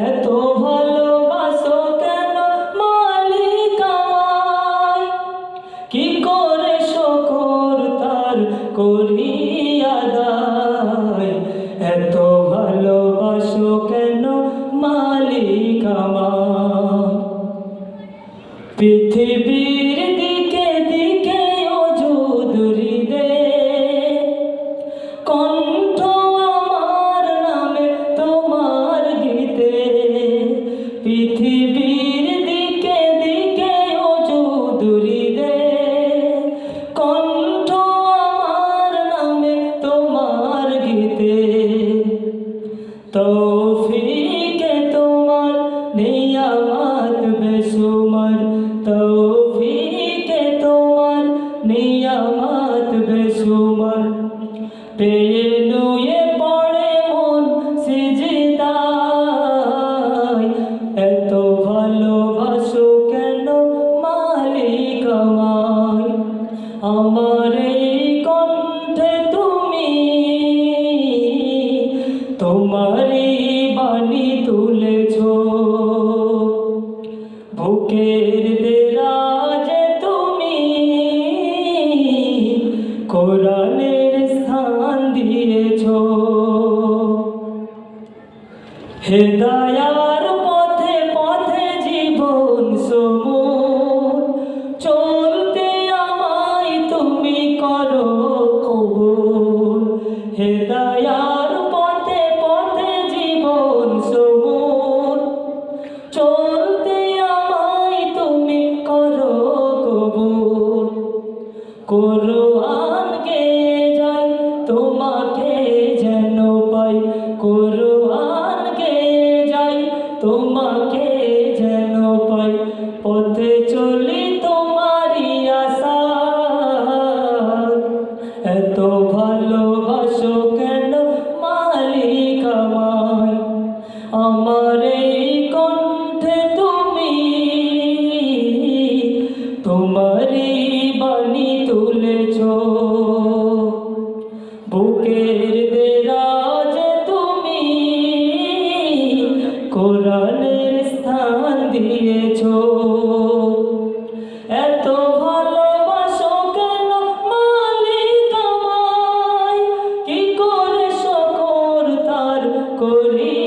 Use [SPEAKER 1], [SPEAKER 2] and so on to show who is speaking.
[SPEAKER 1] এত ভালোবাসো কেন মালিক আমায়, কি করে শুকর তার করি আদায়। এত ভালোবাসো কেন মালিক আমায়। পৃথিবীর দিকে দিকে ওজুদ হৃদে, কণ্ঠ আমার নামে তোমার গীতে। পৃথিবীর দিকে দিকে ওজুদ হৃদে, কণ্ঠ আমার নামে তোমার গীতে। তৌফিকে তোমার নিয়ামত বেশুমার, তৌফিকে তোমার নিয়ামত বেশুমার। পেয়ে নুয়ে পড়ে মন সিজদায়, এত ভালোবাসো কেন মালিক আমায়। আমার এই কণ্ঠে তুমি তোমারই বাণী তুলেছ, বুকের দেরাজে তুমি কোরআনের স্থান দিয়েছ। হেদায়ার পথে পথে জীবন সমূল, চলতে আমায় তুমি করো কবুল। হেদায়ার পথে পথে জীবন সমূল, চলতে আমায় তুমি করো কবুল। কোরআন গেয়ে যাই তোমাকে যেন পাই, কোরআন গেয়ে যাই তোমাকে যেন পাই। পথে চলি তোমারই আশায়, এত ভালোবাসো কেন মালিক আমায়। আমার এই কণ্ঠে তুমি তোমারই বাণী তুলেছ, বুকের দেরাজে তুমি কোরআনের স্থান দিয়েছ। এত ভালোবাসো কেন মালিক আমায়, কি করে শুকর তার করি